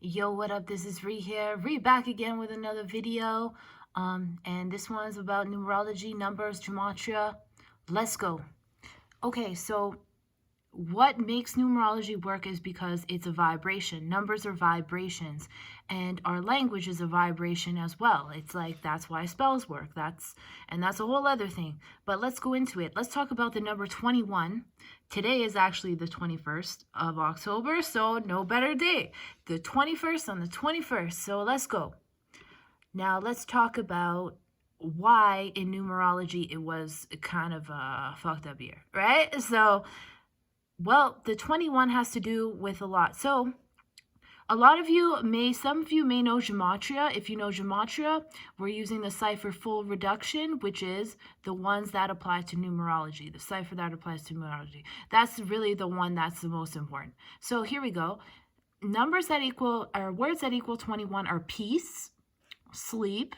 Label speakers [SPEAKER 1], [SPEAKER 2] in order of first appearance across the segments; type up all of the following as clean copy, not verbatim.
[SPEAKER 1] Yo, what up? This is Ree here. Ree back again with another video. And this one's about numerology, numbers, gematria. Let's go. Okay, so what makes numerology work is because it's a vibration. Numbers are vibrations, and our language is a vibration as well. It's like that's why spells work. That's a whole other thing. But let's go into it. Let's talk about the number 21. Today is actually the 21st of October, so no better day. The 21st on the 21st. So let's go. Now let's talk about why in numerology it was kind of a fucked up year, right? So well, the 21 has to do with a lot. So some of you may know Gematria. If you know Gematria, we're using the cipher full reduction, which is the ones that apply to numerology, the cipher that applies to numerology. That's really the one that's the most important. So here we go. Numbers that equal, or words that equal 21 are peace, sleep.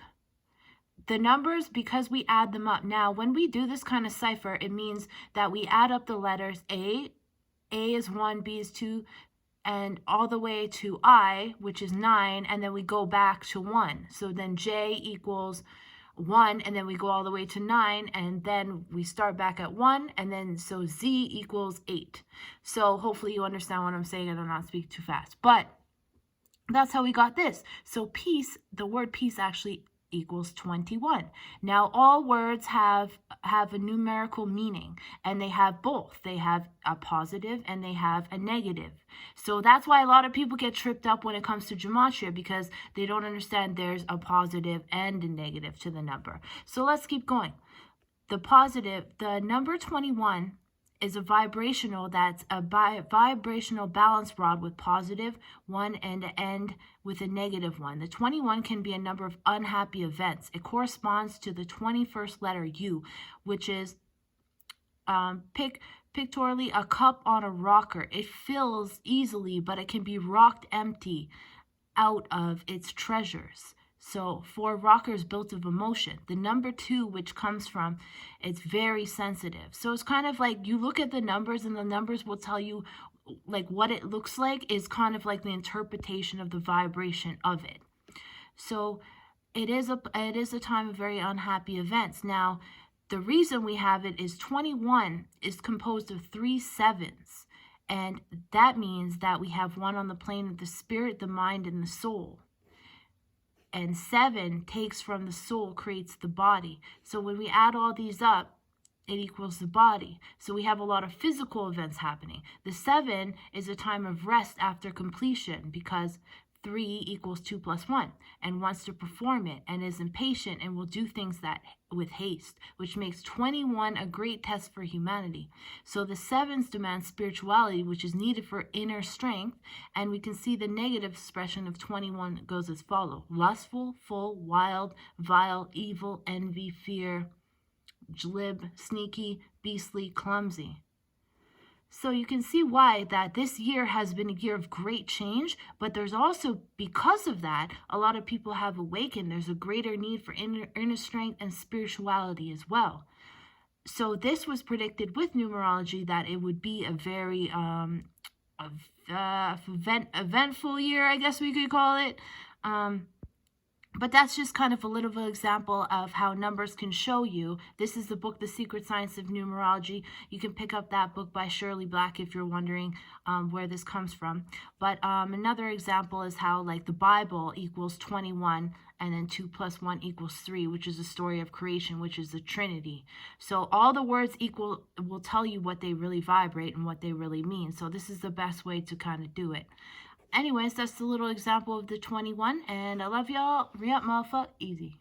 [SPEAKER 1] The numbers, because we add them up. Now, when we do this kind of cipher, it means that we add up the letters A is 1, B is 2, and all the way to I, which is 9, and then we go back to 1. So then J equals 1, and then we go all the way to 9, and then we start back at 1, and then so Z equals 8. So hopefully you understand what I'm saying and I'm not speaking too fast. But that's how we got this. So peace, the word peace actually equals 21. Now all words have a numerical meaning, and they have both. They have a positive and they have a negative. So that's why a lot of people get tripped up when it comes to gematria, because they don't understand there's a positive and a negative to the number. So let's keep going. The number 21 is a vibrational, that's a vibrational balance rod with positive one and an end with a negative one. The 21 can be a number of unhappy events. It corresponds to the 21st letter U, which is pictorially a cup on a rocker. It fills easily, but it can be rocked empty out of its treasures. So for rockers built of emotion, the number 2, which comes from, it's very sensitive. So it's kind of like you look at the numbers, and the numbers will tell you like what it looks like is kind of like the interpretation of the vibration of it. So it is a time of very unhappy events. Now, the reason we have it is 21 is composed of 3 sevens. And that means that we have one on the plane of the spirit, the mind, and the soul. And 7 takes from the soul, creates the body. So when we add all these up, it equals the body. So we have a lot of physical events happening. The 7 is a time of rest after completion, because 3 equals 2 plus 1, and wants to perform it, and is impatient and will do things that with haste, which makes 21 a great test for humanity. So the 7s demand spirituality, which is needed for inner strength, and we can see the negative expression of 21 goes as follows: lustful, full, wild, vile, evil, envy, fear, glib, sneaky, beastly, clumsy. So you can see why that this year has been a year of great change, but there's also, because of that, a lot of people have awakened. There's a greater need for inner strength and spirituality as well. So this was predicted with numerology that it would be a very eventful year, I guess we could call it. But that's just kind of a little example of how numbers can show you. This is the book, The Secret Science of Numerology. You can pick up that book by Shirley Black if you're wondering where this comes from. But another example is how, like, the Bible equals 21, and then 2 plus 1 equals 3, which is the story of creation, which is the Trinity. So all the words equal will tell you what they really vibrate and what they really mean. So this is the best way to kind of do it. Anyways, that's the little example of the 21, and I love y'all. Re-up, motherfucker. Easy.